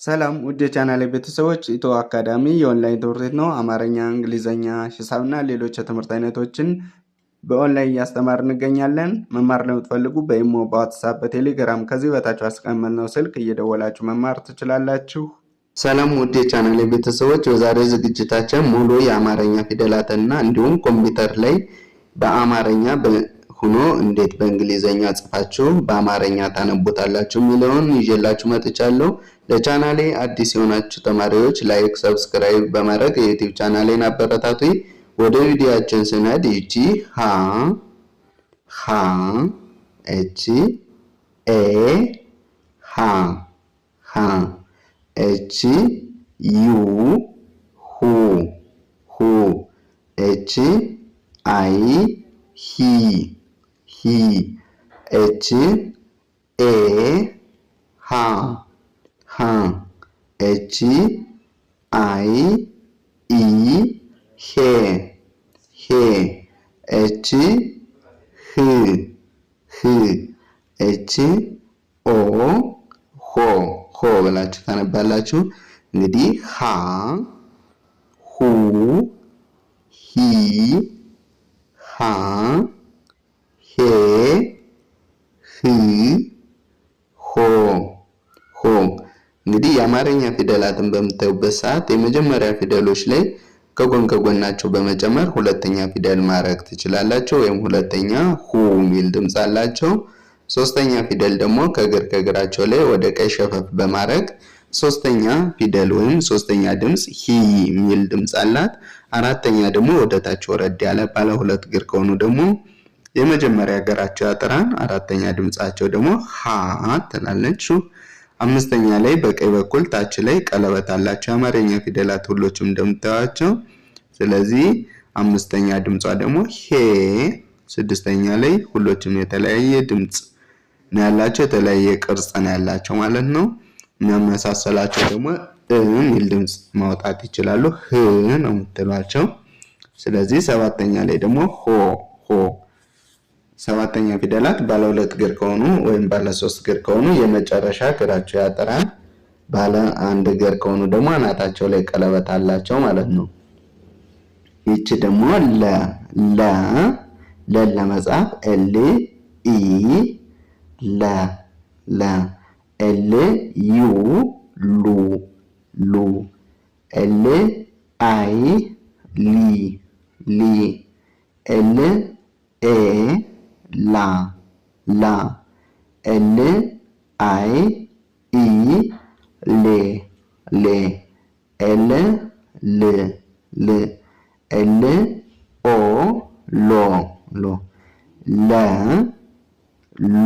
ሰላም ውድ የቻናሌ ቤተሰቦች፣ ኢትዮ አካዳሚ የኦንላይን ትምህርት ቤት ነው። አማርኛ፣ እንግሊዘኛ፣ ሂሳብና ሌሎች የትምህርት አይነቶችን በኦንላይን እያስተማር እንገኛለን። መማር ለምትፈልጉ በኢሞ፣ በዋትስአፕ፣ በቴሌግራም ከዚህ በታች አስቀመጥነው ስልክ እየደወላችሁ መማር ትችላላችሁ። ሰላም ውድ የቻናሌ ቤተሰቦች፣ በዛሬ ዝግጅታችን ሙሉ የአማርኛ ፊደላትና እንዲሁም ኮምፒውተር ላይ በአማርኛ ሆኖ እንዴት በእንግሊዘኛ ጽፋችሁ በአማርኛ ታነቡታላችሁ የሚለውን ይዤላችሁ መጥቻለሁ። ለቻናሌ አዲስ የሆናችሁ ተማሪዎች ላይክ፣ ሰብስክራይብ በማድረግ የዩቲዩብ ቻናሌን አበረታቱኝ። ወደ ቪዲዮአችን ስንሄድ እቺ ሃ እቺ ሃ እቺ ዩ ሁ እቺ አይ ሂ እቺ ሃ እቺ አይ ሄ እቺ ህ እቺ ሆ ብላችሁ ታነባላችሁ። እንግዲህ ሃ ሁ ሂ ሃ ሄ ሆ። እንግዲህ የአማርኛ ፊደላትን በምታዩበት ሰዓት የመጀመሪያ ፊደሎች ላይ ከጎን ከጎናቸው በመጨመር ሁለተኛ ፊደል ማድረግ ትችላላችሁ፣ ወይም ሁለተኛ ሁ የሚል ድምፅ አላቸው። ሶስተኛ ፊደል ደግሞ ከግር ከግራቸው ላይ ወደ ቀኝ ሸፈፍ በማድረግ ሶስተኛ ፊደል ወይም ሶስተኛ ድምፅ ሂ የሚል ድምፅ አላት። አራተኛ ደግሞ ወደ ታች ወረድ ያለ ባለ ሁለት እግር ከሆኑ ደግሞ የመጀመሪያ እግራቸው ያጥራል። አራተኛ ድምጻቸው ደግሞ ሃ ትላለች። አምስተኛ ላይ በቀኝ በኩል ታች ላይ ቀለበት አላቸው የአማርኛ ፊደላት ሁሎችም እንደምታዩቸው። ስለዚህ አምስተኛ ድምጿ ደግሞ ሄ። ስድስተኛ ላይ ሁሎችም የተለያየ ድምጽ ነው ያላቸው፣ የተለያየ ቅርጽ ነው ያላቸው ማለት ነው። የሚያመሳሰላቸው ደግሞ የሚል ድምጽ ማውጣት ይችላሉ። ህ ነው የምትሏቸው። ስለዚህ ሰባተኛ ላይ ደግሞ ሆ። ሰባተኛ ፊደላት ባለ ሁለት እግር ከሆኑ ወይም ባለ ሶስት እግር ከሆኑ የመጨረሻ እግራቸው ያጠራል። ባለ አንድ እግር ከሆኑ ደግሞ አናታቸው ላይ ቀለበት አላቸው ማለት ነው። ይቺ ደግሞ ለ ለመጻፍ ኤል ኢ ለ ኤል ዩ ሉ ኤል አይ ሊ ኤል ኤ ላ ኤል አይ ኢ ሌ ኤል ል ኤል ኦ ሎ ለ ሉ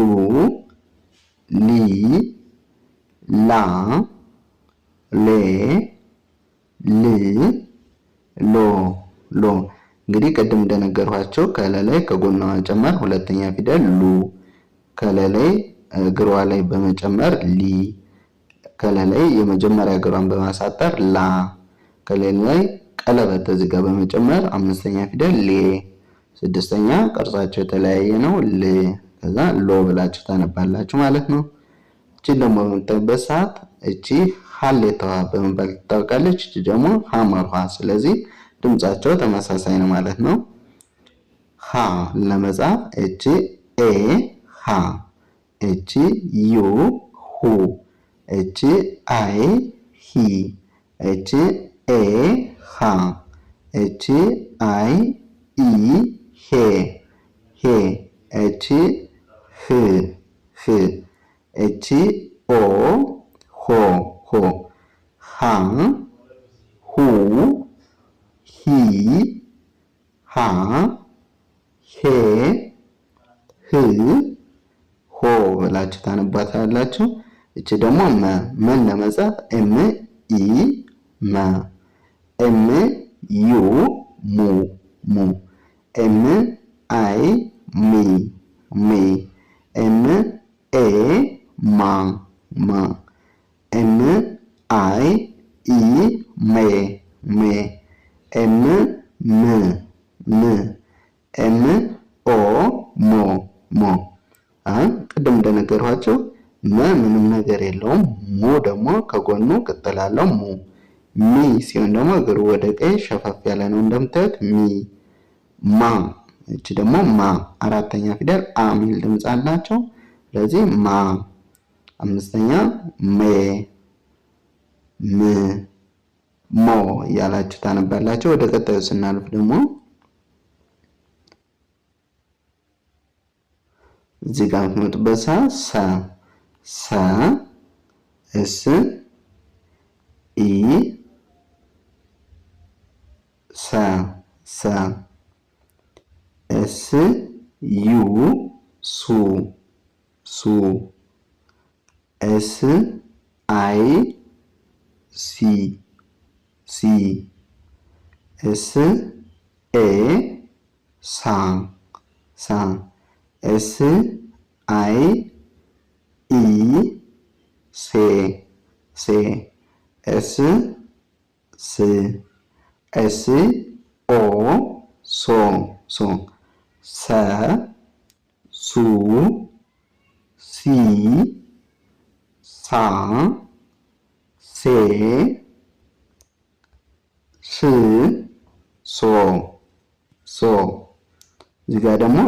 ሊ ላ ሌ ል ሎ። እንግዲህ ቅድም እንደነገርኋቸው ከለላይ ከጎኗ መጨመር ሁለተኛ ፊደል ሉ፣ ከለላይ እግሯ ላይ በመጨመር ሊ፣ ከለላይ የመጀመሪያ እግሯን በማሳጠር ላ፣ ከለላይ ቀለበት እዚህ ጋር በመጨመር አምስተኛ ፊደል ሌ፣ ስድስተኛ ቅርጻቸው የተለያየ ነው ል፣ ከዛ ሎ ብላችሁ ታነባላችሁ ማለት ነው። እቺ ደግሞ በምታዩበት ሰዓት እቺ ሀሌታዋ በመባል ትታወቃለች። እቺ ደግሞ ሐመርሃ። ስለዚህ ድምጻቸው ተመሳሳይ ነው ማለት ነው። ሃ ለመጻፍ እቺ ኤ ሃ፣ እቺ ዩ ሁ፣ እቺ አይ ሂ፣ እቺ ኤ ሃ፣ እቺ አይ ኢ ሄ፣ እቺ ህ፣ እቺ ኦ ሆ፣ ሃ ሁ ሂ ሃ ሄ ህ ሆ ብላችሁ ታነባታላችሁ። እቺ ደግሞ መን ለመጻፍ ኤም ኢ መ፣ ኤም ዩ ሙ፣ ኤም አይ ሚ፣ ኤም ኤ ማ፣ ኤም አይ ኢ ሜ፣ ኤም ም፣ ኤም ኦ ሞ። ቅድም እንደነገርኋቸው ምንም ነገር የለውም። ሙ ደግሞ ከጎኑ ቅጥል አለው ሙ። ሚ ሲሆን ደግሞ እግሩ ወደ ቀኝ ሸፈፍ ያለ ነው እንደምታዩት ሚ። ማ እቺ ደግሞ ማ አራተኛ ፊደል አ ሚል ድምጽ አላቸው። ስለዚህ ማ። አምስተኛ ሜ ም ሞ እያላችሁ ታነባላችሁ። ወደ ቀጣዩ ስናልፍ ደግሞ እዚህ ጋር የምትመጡበት ሰ ሰ እስ ኢ ሰ ሰ እስ ዩ ሱ ሱ እስ አይ ሲ ሲ እስ ኤ ሳ ሳ እስ አይ ኢ ሴ ሴ እስ ስ እስ ኦ ሶ ሶ ሰ ሱ ሲ ሳ ሴ ስ ሶ ሶ እዚህ ጋር ደግሞ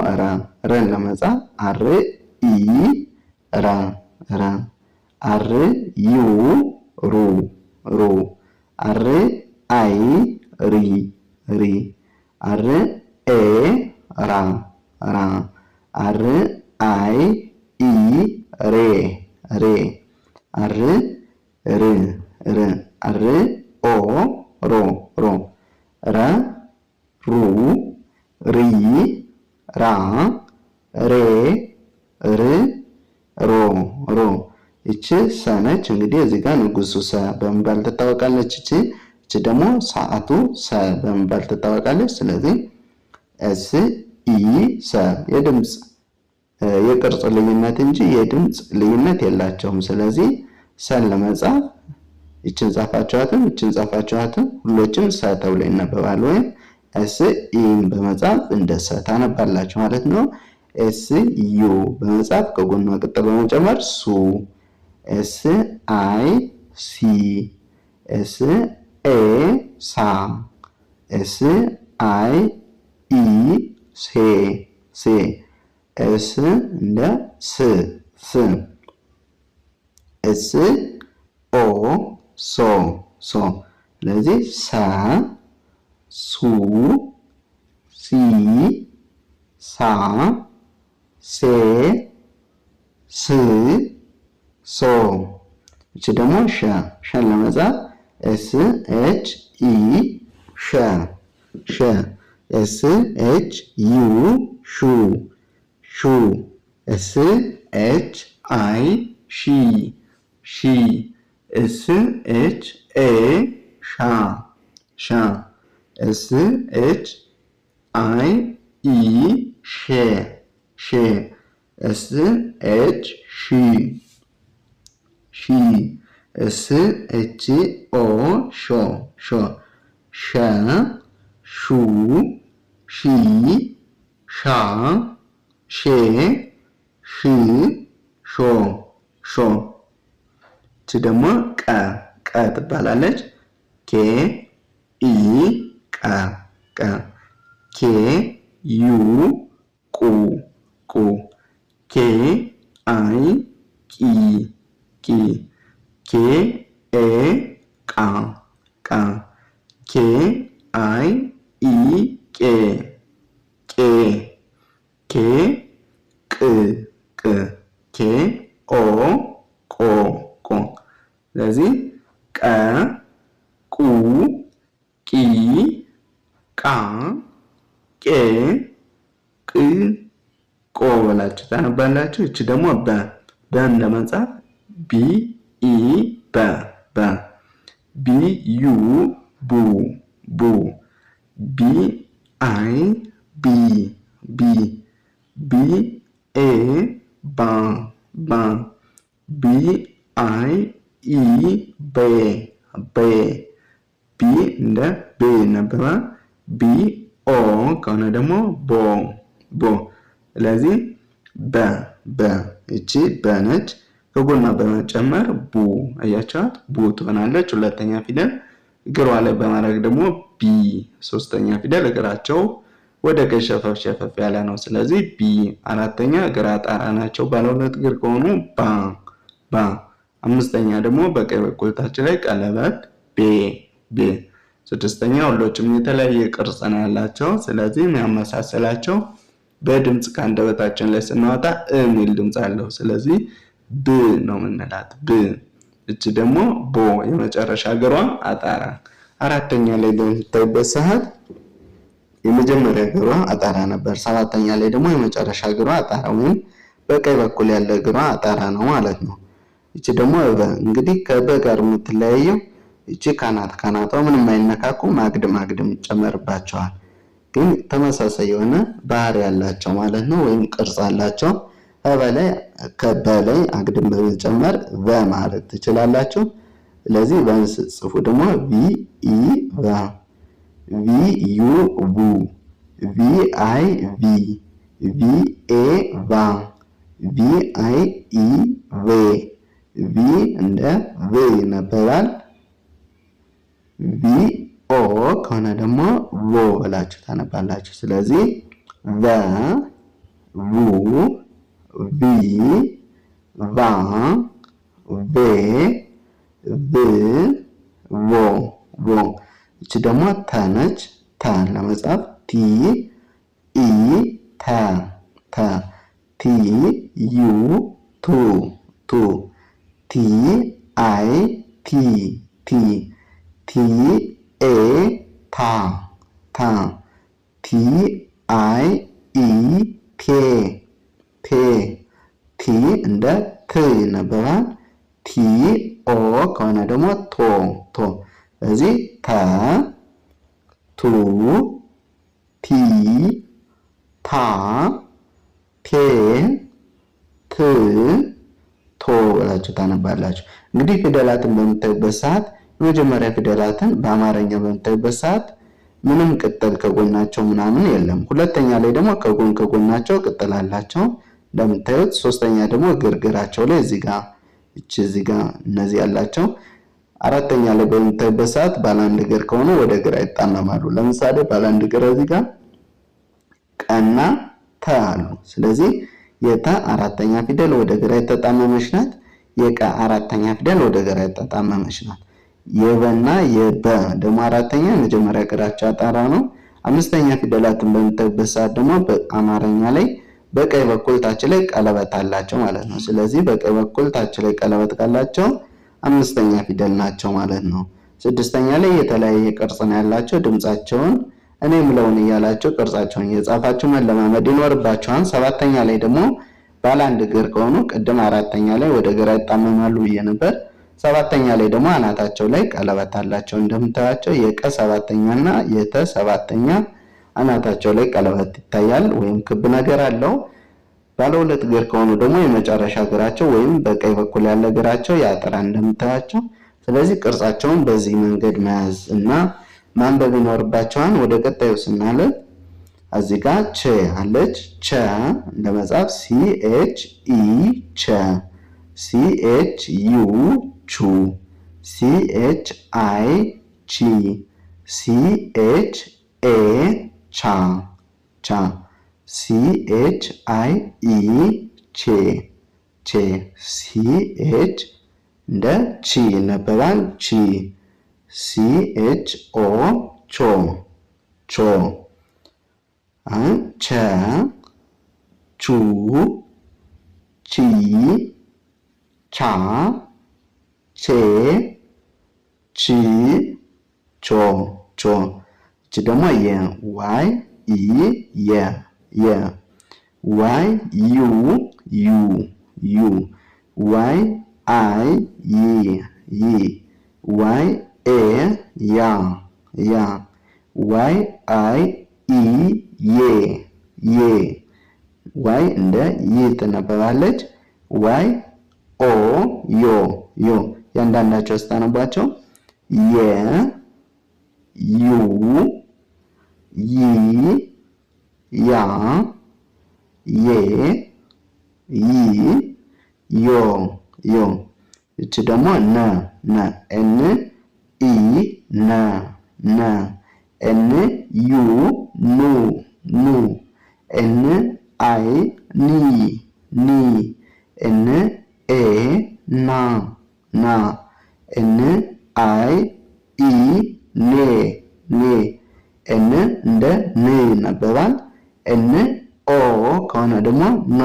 ረን ለመጻፍ አር ኢ ራ ራ አር ዩ ሩ ሩ አር አይ ሪ ሪ አር ኤ ራ ራ አር አይ ኢ ሬ ሬ አር ር ር አር ኦ ሮ ሮ ረ ሩ ሪ ራ ሬ ር ሮ ሮ እቺ ሰ ነች። እንግዲህ እዚህ ጋር ንጉሱ ሰ በመባል ትታወቃለች። እቺ ደግሞ ሰዓቱ ሰ በመባል ትታወቃለች። ስለዚህ ኤስ ኢ ሰ የድምጽ የቅርጽ ልዩነት እንጂ የድምጽ ልዩነት የላቸውም። ስለዚህ ሰን ለመጻፍ እቺን ጻፋችኋትም እቺን ጻፋችኋትም ሁሎችም ሰ ተብሎ ይነበባል። ወይም ኤስ ኢን በመጻፍ እንደ ሰ ታነባላችሁ ማለት ነው። ኤስ ዩ በመጻፍ ከጎኗ ቅጥል በመጨመር ሱ ኤስ አይ ሲ ኤስ ኤ ሳ ኤስ አይ ኢ ሴ ሴ ኤስ እንደ ስ ስ ኤስ ኦ ሶ ሶ ስለዚህ ሰ ሱ ሲ ሳ ሴ ስ ሶ እቺ ደግሞ ሸ ሸን ለመጻፍ ኤስ ኤች ኢ ሸ ሸ ኤስ ኤች ዩ ሹ ሹ ኤስ ኤች አይ ሺ ሺ ኤስ ኤች ኤ ሻ ሻ ኤስ ኤች አይ ኢ ሼ ሼ ኤስ ኤች ሺ ሺ ኤስ ኤች ኦ ሾ ሾ ሸ ሹ ሺ ሻ ሼ ሽ ሾ ሾ እቺ ደግሞ ቀ ቀ ትባላለች። ኬ ኢ ቀ ቀ ኬ ዩ ቁ ቁ ኬ አይ ቂ ቂ ኬ ኤ ቃ ቃ ኬ አይ ኢ ቄ ቄ ኬ ቅ ቅ ኬ ኦ ቆ ቆ ስለዚህ ቀ ቁ ቂ ቃ ቄ ቅ ቆ ብላችሁ ታነባላችሁ። እቺ ደግሞ በን ለመጻፍ ቢ ኢ በ በ ቢ ዩ ቡ ቡ ቢ አይ ቢ ቢ ቢ ኤ ባ ባ ቢ አይ ኢ ቤ ቤ ቢ እንደ ቤ ነበረ። ቢ ኦ ከሆነ ደግሞ ቦ ቦ ስለዚህ በ እቺ በነች። ከጎኗ በመጨመር ቡ አያቻት ቡ ትሆናለች። ሁለተኛ ፊደል እግሯ ላይ በማድረግ ደግሞ ቢ። ሶስተኛ ፊደል እግራቸው ወደ ቀኝ ሸፈፍ ሸፈፍ ያለ ነው። ስለዚህ ቢ። አራተኛ እግር አጣራ ናቸው። ባለ ሁለት እግር ከሆኑ ባ ባ። አምስተኛ ደግሞ በቀኝ በኩል ታች ላይ ቀለበት ቤ ቤ። ስድስተኛ ሁሎችም የተለያየ ቅርጽ ነው ያላቸው። ስለዚህ የሚያመሳስላቸው በድምጽ ከአንደበታችን ላይ ስናወጣ የሚል ድምጽ አለው። ስለዚህ ብ ነው የምንላት ብ። እቺ ደግሞ ቦ የመጨረሻ እግሯ አጣራ። አራተኛ ላይ በምታዩበት ሰዓት የመጀመሪያ እግሯ አጣራ ነበር። ሰባተኛ ላይ ደግሞ የመጨረሻ እግሯ አጣራ ወይም በቀኝ በኩል ያለ እግሯ አጣራ ነው ማለት ነው። እቺ ደግሞ በ። እንግዲህ ከበ ጋር የምትለያየው እቺ ካናቷ ምንም አይነካኩ፣ ማግድም ይጨመርባቸዋል። ግን ተመሳሳይ የሆነ ባህሪ ያላቸው ማለት ነው፣ ወይም ቅርጽ አላቸው። ከበላይ አግድም በመጨመር በ ማለት ትችላላችሁ። ስለዚህ በን ጽፉ ደግሞ ቪ ኢ ቫ፣ ቪ ዩ ቡ፣ ቪ አይ ቪ፣ ቪ ኤ ቫ፣ ቪ አይ ኢ ቬ። ቪ እንደ ቬ ይነበባል። ቪ ኦ ከሆነ ደግሞ ቮ ብላችሁ ታነባላችሁ። ስለዚህ ቨ፣ ቡ፣ ቪ፣ ቫ፣ ቬ፣ ብ፣ ቮ ቮ። እቺ ደግሞ ተ ነች። ተ ለመጻፍ ቲ ኢ ተ ተ፣ ቲ ዩ ቱ ቱ፣ ቲ አይ ቲ ቲ፣ ቲ ኤ ታ ታ፣ ቲ አይ ኢ ቴ ቴ። ቲ እንደ ት ይነበባል። ቲ ኦ ከሆነ ደግሞ ቶ ቶ። ስለዚህ ተ፣ ቱ፣ ቲ፣ ታ፣ ቴ፣ ት፣ ቶ ብላችሁ ታነባላችሁ። እንግዲህ ፊደላትን በምታዩበት ሰዓት የመጀመሪያ ፊደላትን በአማርኛ በምታዩበት ሰዓት ምንም ቅጠል ከጎናቸው ምናምን የለም። ሁለተኛ ላይ ደግሞ ከጎናቸው ቅጠል አላቸው እንደምታዩት። ሶስተኛ ደግሞ ግርግራቸው ላይ እዚህ ጋር እነዚህ ያላቸው። አራተኛ ላይ በምታዩበት ሰዓት ባለ አንድ እግር ከሆኑ ወደ ግራ ይጣመማሉ። ለምሳሌ ባለ አንድ እግር እዚህ ጋር ቀና ተ አሉ። ስለዚህ የተ አራተኛ ፊደል ወደ ግራ የተጣመመች ናት። የቀ አራተኛ ፊደል ወደ ግራ የተጣመመች ናት። የበና የበ ደግሞ አራተኛ የመጀመሪያ እግራቸው አጣራ ነው። አምስተኛ ፊደላትን በምታዩበት ሰዓት ደግሞ በአማርኛ ላይ በቀኝ በኩል ታች ላይ ቀለበት አላቸው ማለት ነው። ስለዚህ በቀኝ በኩል ታች ላይ ቀለበት ካላቸው አምስተኛ ፊደል ናቸው ማለት ነው። ስድስተኛ ላይ የተለያየ ቅርጽ ነው ያላቸው። ድምጻቸውን እኔ ምለውን እያላችሁ ቅርጻቸውን እየጻፋችሁ መለማመድ ይኖርባችኋል። ሰባተኛ ላይ ደግሞ ባለ አንድ እግር ከሆኑ ቅድም አራተኛ ላይ ወደ ግራ ይጣመማሉ ብዬ ነበር። ሰባተኛ ላይ ደግሞ አናታቸው ላይ ቀለበት አላቸው እንደምታዩቸው። የቀ ሰባተኛና የተ ሰባተኛ አናታቸው ላይ ቀለበት ይታያል ወይም ክብ ነገር አለው። ባለ ሁለት እግር ከሆኑ ደግሞ የመጨረሻ እግራቸው ወይም በቀኝ በኩል ያለ እግራቸው ያጠራል እንደምታዩቸው። ስለዚህ ቅርጻቸውን በዚህ መንገድ መያዝ እና ማንበብ ይኖርባቸዋል። ወደ ቀጣዩ ስናልፍ እዚህ ጋር ቸ አለች። ቸ እንደመጻፍ CH E ቸ፣ CH U ቹ፣ CH I ቺ፣ CH A ቻ ቻ፣ CH I E ቼ ቼ፣ CH እንደ ቺ ይነበባል ቺ፣ CH O ቾ ቾ። ቸ፣ ቹ፣ ቺ፣ ቻ፣ ቼ፣ ቺ፣ ቾ ቾ። እቺ ደግሞ የዋይ ኢ የ ዋይ ዩ ዩ ዩ፣ ዋይ አይ ይ ዋይ ኤ ያ ዋይ አይ ኢ ዬ ዋይ እንደ ይ ትነበባለች። ዋይ ኦ ዮ ያንዳንዳቸው ስታነባቸው የ ዩ ይ ያ ዬ ይ ዮ ዮ እቺ ደግሞ ነ ነ ኤን ኢ ነ ነ ኤን ዩ ኑ ኑ ኤን አይ ኒ ኒ ኤን ኤ ና ና ኤን አይ ኢ ኔ ኔ ኤን እንደ ን ይነበባል። ኤን ኦ ከሆነ ደግሞ ኖ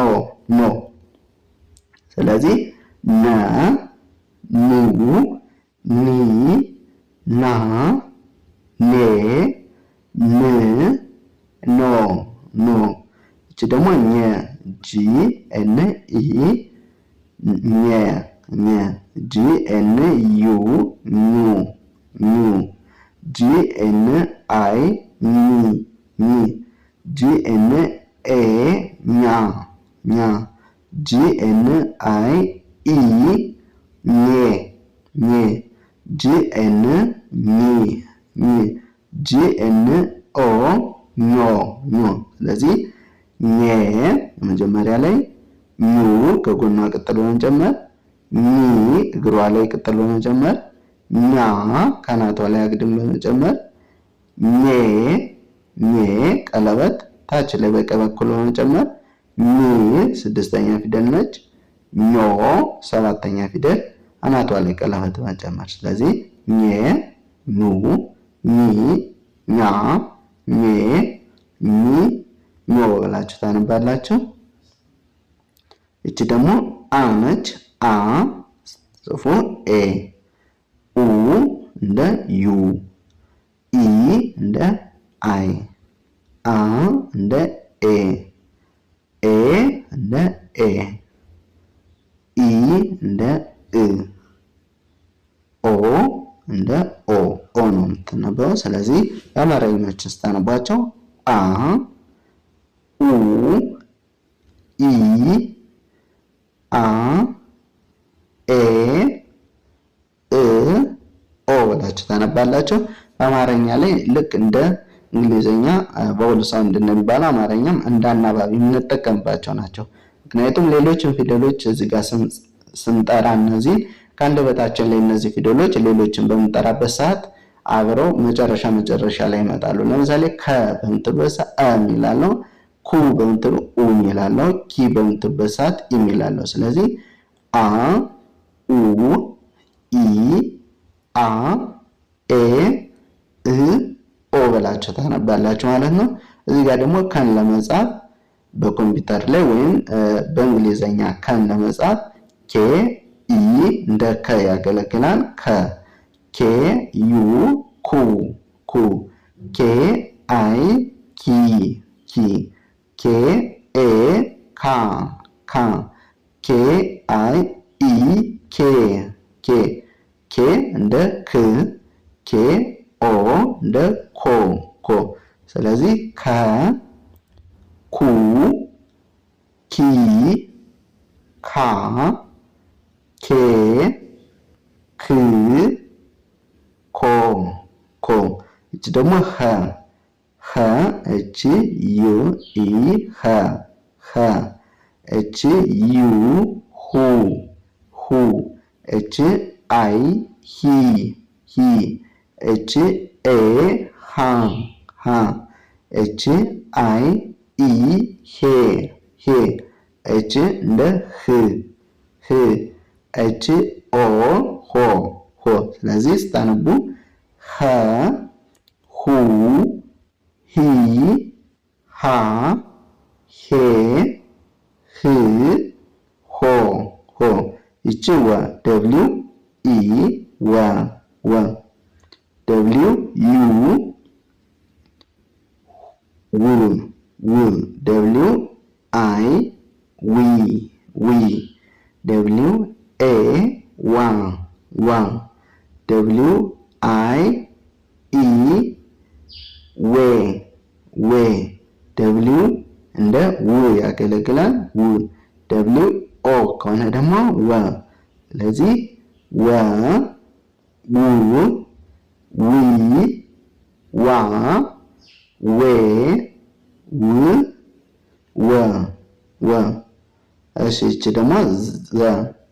ኖ። ስለዚህ ነ ኑ ኒ ና ኔ ን ኖ ኖ። እቺ ደግሞ ኘ ጂ ኤን ኢ ኘ ኘ ጂ ኤን ዩ ኙ ኙ ጂ ኤን አይ ኒ ኒ ጂ ኤን ኤ ኛ ኛ ጂ ኤን አይ ኢ ኘ ኘ ጂ ኤን ኒ ኒ ጂ ኤን ኦ ኞ ኞ። ስለዚህ ኘ መጀመሪያ ላይ ኙ ከጎኗ ቅጥል በመጨመር ኒ እግሯ ላይ ቅጥል በመጨመር ኛ ካናቷ ላይ አግድም በመጨመር ኘ ኘ ቀለበት ታች ላይ በቀኝ በኩል በመጨመር ኒ ስድስተኛ ፊደል ነች። ኞ ሰባተኛ ፊደል አናቷ ላይ ቀለበት በመጨመር ስለዚህ ኘ ኙ ኒ ኛ ኘ ኒ ኞ ብላችሁ ታነባላችሁ። እቺ ደግሞ አ ነች። አ ጽፎ ኤ ኡ እንደ ዩ ኢ እንደ አይ አ እንደ ኤ ኤ እንደ ኤ ኢ እንደ እ ኦ እንደ ኦ ኦ ነው የምትነበበው። ስለዚህ የአማርኞችን ስታነቧቸው አ ኡ ኢ አ ኤ እ ኦ ብላችሁ ታነባላችሁ። በአማርኛ ላይ ልክ እንደ እንግሊዝኛ ቫውል ሳውንድ እንደሚባለው አማርኛም እንደ አናባቢ የምንጠቀምባቸው ናቸው። ምክንያቱም ሌሎችን ፊደሎች እዚህ ጋር ስንጠራ እነዚህ ከአንደበታችን ላይ እነዚህ ፊደሎች ሌሎችን በምንጠራበት ሰዓት አብረው መጨረሻ ላይ ይመጣሉ። ለምሳሌ ከ በምትሉበት ሰዓት አ የሚላለው፣ ኩ በምትሉ ኡ የሚላለው፣ ኪ በምትሉበት ሰዓት ኢ የሚላለው። ስለዚህ አ ኡ ኢ አ ኤ እ ኦ ብላችሁ ታነባላችሁ ማለት ነው። እዚህ ጋር ደግሞ ከን ለመጻፍ በኮምፒውተር ላይ ወይም በእንግሊዘኛ ከን ለመጻፍ ኬ ኢ እንደ ከ ያገለግላል። ከ ኬ ዩ ኩ ኩ ኬ አይ ኪ ኪ ኬ ኤ ካ ካ ኬ አይ ኢ ኬ ኬ ኬ እንደ ክ ኬ ኦ እንደ ኮ ኮ። ስለዚህ ከ ኩ ኪ ካ ኬ ክ ኮ ኮ። እቺ ደግሞ ኸ ኸ እቺ ዩ ኢ ኸ ኸ እቺ ዩ ሁ ሁ እቺ አይ ሂ ሂ እቺ ኤ ሃ ሃ እቺ አይ ኢ ሄ ሄ እቺ እንደ ህ ህ እቺ ኦ ሆ ሆ። ስለዚህ ስታነቡ ኸ ሁ ሂ ሃ ሄ ህ ሆ ሆ። ይቺ ወ ደብሊው ኢ ወ ወ ደብሊው ዩ ው ው ደብሊው አይ ዊ ዊ ደብሊው ኤ ዋ ዋ ደብሊው አይ ኢ ዌ ዌ ደብሊው እንደ ው ያገለግላል። ው ደብሊው ኦ ከሆነ ደግሞ ወ። ስለዚህ ወ ው ዊ ዋ ዌ ው ወ ወ። እሺ እቺ ደግሞ ዘ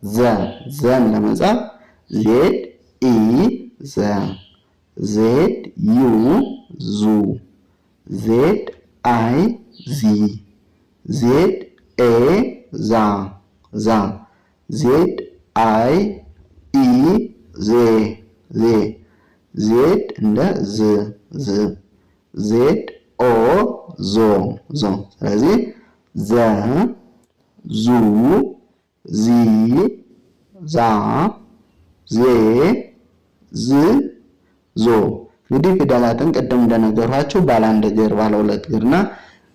ዘን ለመጻፍ ዜድ ኢ ዘ ዜድ ዩ ዙ ዜድ አይ ዚ ዜድ ኤ ዛ ዜድ አይ ኢ ዜ ዜድ እንደ ዝ ዜድ ኦ ዞ ስለዚህ ዘ ዙ ዚ ዛ ዜ ዝ ዞ። እንግዲህ ፊደላትን ቅድም እንደነገርኳችሁ ባለ አንድ እግር፣ ባለ ሁለት እግርና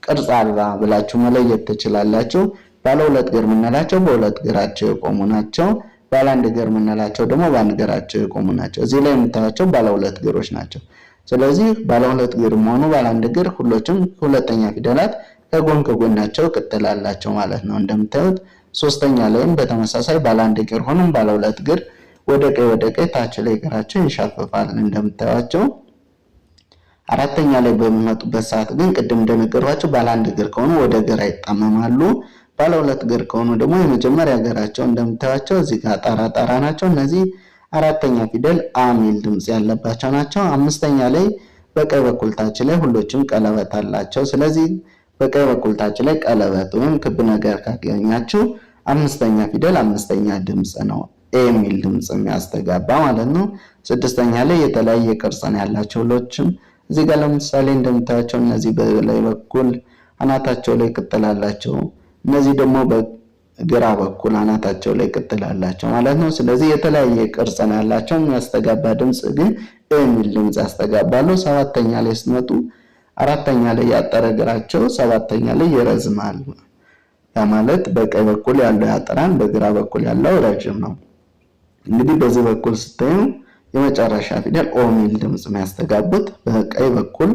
ቅርጽ አልባ ብላችሁ መለየት ትችላላችሁ። ባለ ሁለት እግር የምንላቸው በሁለት እግራቸው የቆሙ ናቸው። ባለ አንድ እግር የምንላቸው ደግሞ በአንድ እግራቸው የቆሙ ናቸው። እዚህ ላይ የምታዩቸው ባለ ሁለት እግሮች ናቸው። ስለዚህ ባለ ሁለት እግር ሆኑ ባለ አንድ እግር ሁሎችም ሁለተኛ ፊደላት ከጎን ከጎናቸው ቅጥል አላቸው ማለት ነው። እንደምታዩት ሶስተኛ ላይም በተመሳሳይ ባለ አንድ እግር ሆነም ባለ ሁለት እግር ወደ ቀኝ ታች ላይ እግራቸው ይንሻፈፋል እንደምታዩቸው። አራተኛ ላይ በሚመጡበት ሰዓት ግን ቅድም እንደነገርኳችሁ ባለ አንድ እግር ከሆኑ ወደ ግራ ይጣመማሉ። ባለ ሁለት እግር ከሆኑ ደግሞ የመጀመሪያ እግራቸው እንደምታዩቸው እዚህ ጋር ጣራ ናቸው። እነዚህ አራተኛ ፊደል አ ሚል ድምጽ ያለባቸው ናቸው። አምስተኛ ላይ በቀኝ በኩል ታች ላይ ሁሎችም ቀለበት አላቸው። ስለዚህ በቀኝ በኩል ታች ላይ ቀለበት ወይም ክብ ነገር ካገኛችሁ አምስተኛ ፊደል አምስተኛ ድምጽ ነው ኤ ሚል ድምጽ የሚያስተጋባ ማለት ነው። ስድስተኛ ላይ የተለያየ ቅርጽ ነው ያላቸው ሁሎችም እዚህ ጋር ለምሳሌ እንደምታዩቸው እነዚህ በላይ በኩል አናታቸው ላይ ቅጥል አላቸው። እነዚህ ደግሞ በግራ በኩል አናታቸው ላይ ቅጥል አላቸው ማለት ነው። ስለዚህ የተለያየ ቅርጽ ነው ያላቸው። የሚያስተጋባ ድምጽ ግን ኤ ሚል ድምጽ ያስተጋባሉ። ሰባተኛ ላይ ስትመጡ አራተኛ ላይ ያጠረ እግራቸው ሰባተኛ ላይ ይረዝማል። ማለት በቀኝ በኩል ያለው ያጠራን፣ በግራ በኩል ያለው ረጅም ነው። እንግዲህ በዚህ በኩል ስታዩ የመጨረሻ ፊደል ኦ ሚል ድምጽ የሚያስተጋቡት በቀኝ በኩል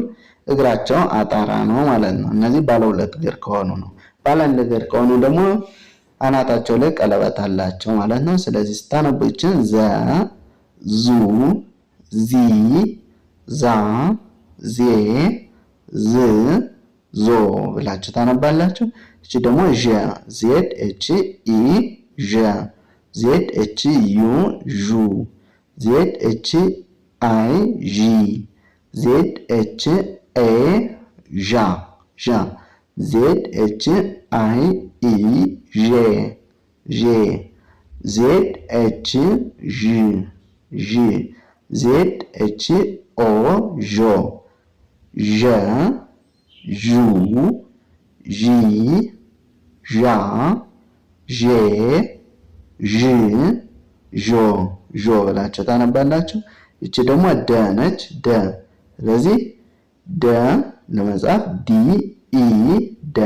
እግራቸው አጣራ ነው ማለት ነው። እነዚህ ባለ ሁለት እግር ከሆኑ ነው። ባለ አንድ እግር ከሆኑ ደግሞ አናታቸው ላይ ቀለበት አላቸው ማለት ነው። ስለዚህ ስታነቡ ይችን ዘ ዙ ዚ ዛ ዜ ዝ ዞ ብላችሁ ታነባላችሁ። እቺ ደግሞ ዠ ዜድ ኤች ኢ ዠ ዜድ ኤች ዩ ዡ ዜድ ኤች አይ ዢ ዜድ ኤች ኤ ዣ ዜድ ኤች አይ ኢ ዤ ዜድ ኤች ዥ ዜድ ኤች ኦ ዦ ዠ ዡ ዢ ዣ ዤ ዥ ዦ ብላችሁ ታነባላችሁ። እቺ ደግሞ ደ ነች ደ። ስለዚህ ደ ለመጻፍ ዲ ኢ ደ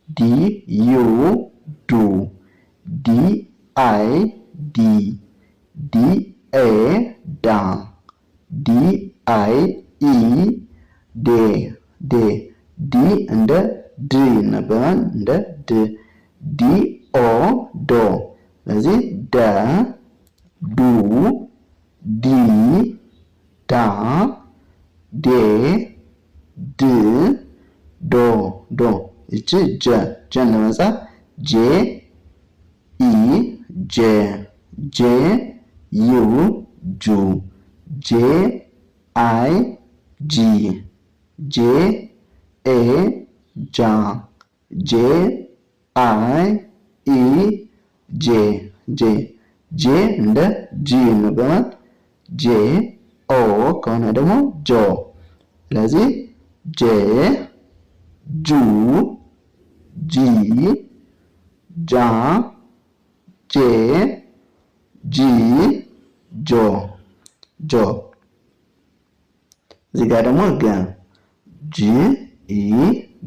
ዲ ዩ ዱ ዲ አይ ዲ ዲ ኤ ዳ ዲ አይ ኢ ዴ ዲ እንደ ድ ይነበባል እንደ ድ ዲ ኦ ዶ። ስለዚህ ደ ዱ ዲ ዳ ዴ ድ ዶ እቺ ጀን ለመጻፍ ጄ ኢ ጄ ዩ ጁ ጄ አይ ጂ ጄ ኤ ጃ ጄ አይ ኢ ጄ እንደ ጂ ይነበባል። ጄ ኦ ከሆነ ደግሞ ጆ። ስለዚህ ጄ ጁ ጂ ጃ ጄ ጂ ጆ። እዚህ ጋር ደግሞ ገ ጂ ኢ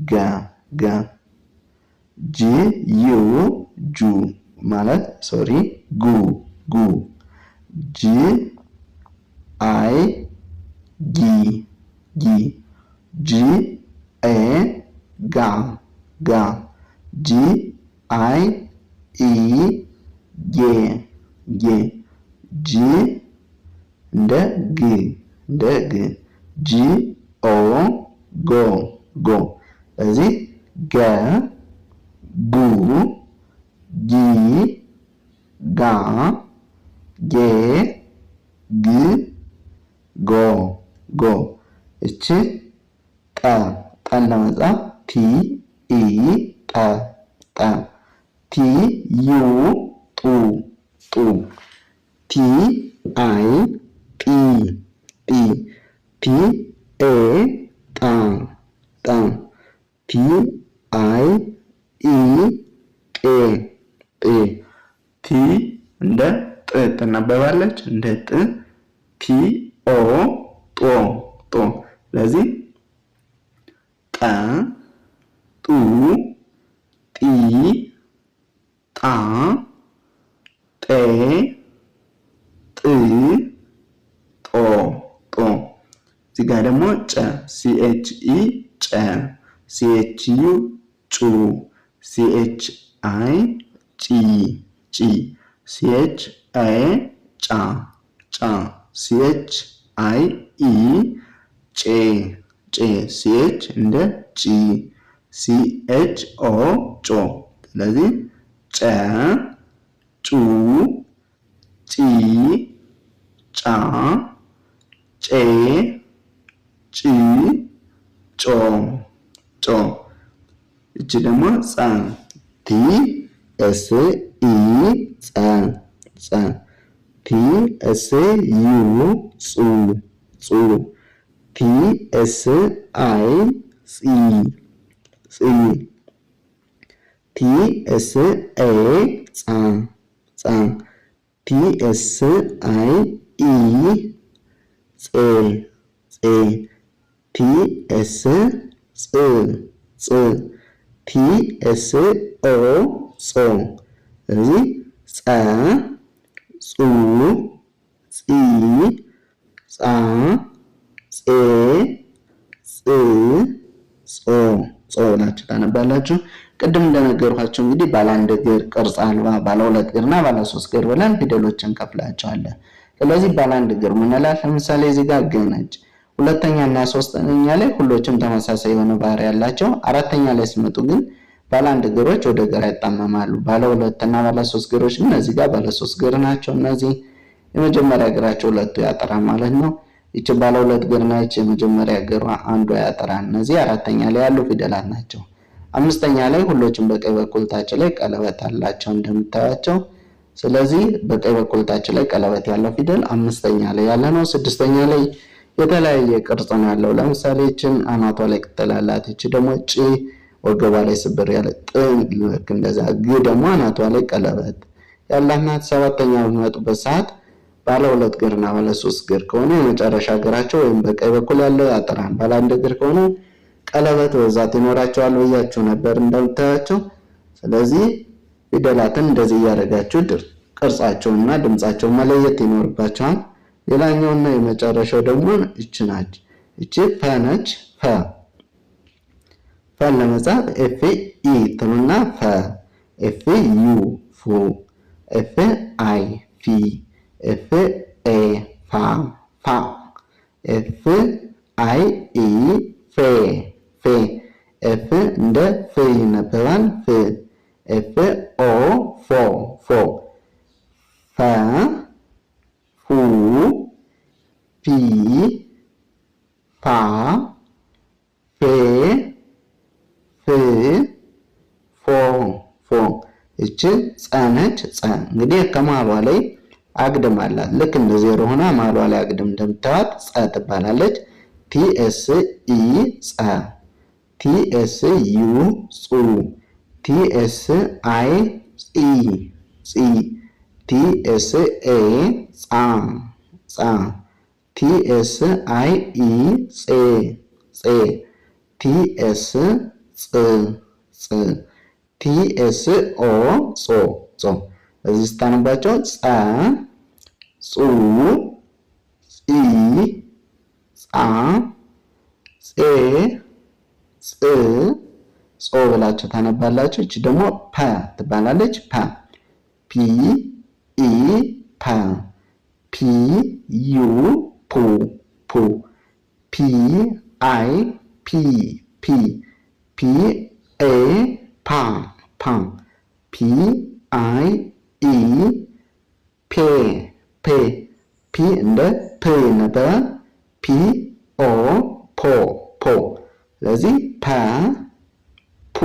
ገ ጂ ዩ ጁ ማለት ጉ ጂ አይ ጊ ጂ ኤ ጋ ጂ አይ ኢ ጌ ጂ እንደ ግ ጂ ኦ ጎ። ስለዚህ ገ ጉ ጊ ጋ ጌ ግ ጎ ጎ እቺ ጠ ጠን ለመጻፍ ቲ ኢ ጠ ጠ ቲ ዩ ጡ ጡ ቲ አይ ጢ ጢ ቲ ኤ ጣ ጣ ቲ አይ ኢ ጤ ጤ ቲ እንደ ጥ ትነበባለች እንደ ጥ ቲ ኦ ጦ ጦ ስለዚህ ጠ ጡ ጢ ጣ ጤ ጥ ጦ ጦ እዚህ ጋር ደግሞ ጨ ሲኤች ኢ ጨ ሲኤች ዩ ጩ ሲኤች አይ ጪ ጪ ሲኤች ኤ ጫ ጫ ሲኤች አይ ኢ ጬ ጬ ሲኤች እንደ ጪ ሲኤች ኦ ጮ ስለዚህ ጨ ጩ ጪ ጫ ጬ ጪ ጮ ጮ እቺ ደግሞ ጸ ቲ ኤስ ኢ ጸ ጸ ቲ ኤስ ዩ ጹ ጹ ቲ ኤስ አይ ጺ ጺ ቲ ኤስ ኤ ጻ ጻ ቲ ኤስ አይ ኢ ጼ ጼ ቲ ኤስ ጽ ጽ ቲ ኤስ ኦ ጾ ስለዚህ ጸ ጹ ጺ ጻ ጼ ጽ ጾ ጾ ብላችሁ ታነባላችሁ። ቅድም እንደነገርኳችሁ እንግዲህ ባለ አንድ እግር፣ ቅርጽ አልባ፣ ባለ ሁለት እግርና ባለ ሶስት እግር ብለን ፊደሎችን ከፍላቸዋለን። ስለዚህ ባለ አንድ እግር ምንላት ለምሳሌ እዚህ ጋር ግ ነች። ሁለተኛ እና ሶስተኛ ላይ ሁሎችም ተመሳሳይ የሆነ ባህሪ ያላቸው። አራተኛ ላይ ሲመጡ ግን ባለ አንድ እግሮች ወደ ግራ ይጣመማሉ። ባለ ሁለት እና ባለ ሶስት እግሮች ግን እዚህ ጋር ባለ ሶስት እግር ናቸው። እነዚህ የመጀመሪያ እግራቸው ሁለቱ ያጠራል ማለት ነው። ይቺ ባለ ሁለት እግር ናች። የመጀመሪያ እግሯ አንዷ ያጠራል። እነዚህ አራተኛ ላይ ያሉ ፊደላት ናቸው። አምስተኛ ላይ ሁሎችም በቀኝ በኩል ታች ላይ ቀለበት አላቸው እንደምታዩቸው። ስለዚህ በቀኝ በኩል ታች ላይ ቀለበት ያለው ፊደል አምስተኛ ላይ ያለ ነው። ስድስተኛ ላይ የተለያየ ቅርጽ ነው ያለው። ለምሳሌ እቺን አናቷ ላይ ቅጠል አላት። እቺ ደግሞ ጭ ወገቧ ላይ ስብር ያለ ጥ ልክ እንደዛ። ግ ደግሞ አናቷ ላይ ቀለበት ያላት ናት። ሰባተኛ በሚመጡበት ሰዓት ባለ ሁለት እግርና ባለ ሶስት እግር ከሆነ የመጨረሻ እግራቸው ወይም በቀኝ በኩል ያለው ያጠራል። ባለ አንድ እግር ከሆነ ቀለበት በብዛት ይኖራቸዋል ብያችሁ ነበር እንደምታያቸው። ስለዚህ ፊደላትን እንደዚህ እያደረጋችሁ ቅርጻቸውንና ድምጻቸውን መለየት ይኖርባቸዋል። ሌላኛውና የመጨረሻው ደግሞ እቺ ናች። እቺ ፐ ነች። ፐ ፐን ለመጻፍ ኤፍ ኢ ትሉና ፐ፣ ኤፍ ዩ ፉ፣ ኤፍ አይ ፊ፣ ኤፍ ኤ ፋ ፋ፣ ኤፍ አይ ኢ ፌ ፌ፣ ኤፍ እንደ ፍ ይነበባል ፍ፣ ኤፍ ኦ ፎ ፎ፣ ፈ ፉ ፊ ፋ ፌ ፍ ፎ ፎ። እቺ ጸ ነች። ጸ እንግዲህ ከመሀሏ ላይ አግድም አላት። ልክ እንደ ዜሮ ሆና መሀሏ ላይ አግድም እንደምታዩት ጸ ትባላለች። ቲ ኤስ ኢ ጸ፣ ቲ ኤስ ዩ ጹ፣ ቲ ኤስ አይ ጺ ጺ፣ ቲ ኤስ ኤ ጻ ጻ፣ ቲ ኤስ አይ ኢ ጼ ጼ፣ ቲ ኤስ ጽ ጽ፣ ቲ ኤስ ኦ ጾ ጾ። እዚህ ስታነባቸው ጸ ጹ ጺ ጻ ጼ ጽ ጾ ብላችሁ ታነባላችሁ። እቺ ደግሞ ፐ ትባላለች። ፐ ፒ ኢ ፐ፣ ፒ ዩ ፑ ፑ፣ ፒ አይ ፒ ፒ፣ ፒ ኤ ፓ ፓ፣ ፒ አይ ኢ ፒ እንደ ፕ ይነበባል። ፒ ኦ ፖ ስለዚህ ፓ ፑ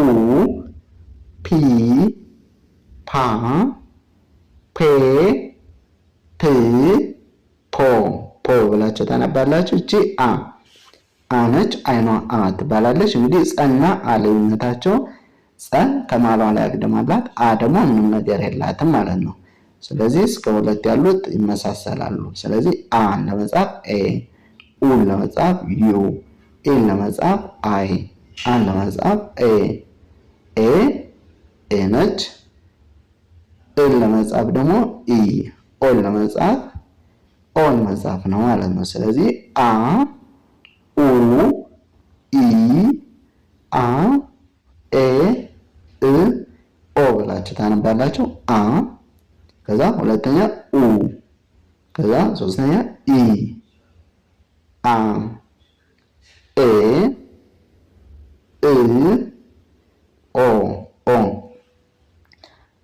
ፒ ፓ ፔ ፕ ፖ ብላችሁ ታነባላችሁ። እቺ አ ነች። አይኗ አ ትባላለች። እንግዲህ ጸና አ ልዩነታቸው ጸ ከማሏ ላይ አግድማላት፣ አ ደግሞ ምንም ነገር የላትም ማለት ነው። ስለዚህ እስከ ሁለት ያሉት ይመሳሰላሉ። ስለዚህ አን ለመጻፍ ኤ፣ ኡን ለመጻፍ ዩ፣ ኤን ለመጻፍ አይ፣ አን ለመጻፍ ኤ ነች። ኤን ለመጻፍ ደግሞ ኢ፣ ኦን ለመጻፍ ኦን መጻፍ ነው ማለት ነው። ስለዚህ አ ኡ ኢ አ ኤ እ ኦ ብላችሁ ታነባላችሁ። አ ከዛ ሁለተኛ ኡ ከዛ ሶስተኛ ኢ አ ኤ እ ኦ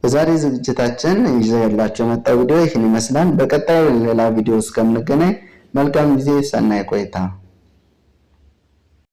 በዛሬ ዝግጅታችን ይዘላችሁ የመጣው ቪዲዮ ይህን ይመስላል። በቀጣይ ሌላ ቪዲዮ እስከምንገናኝ መልካም ጊዜ፣ ሰናይ ቆይታ።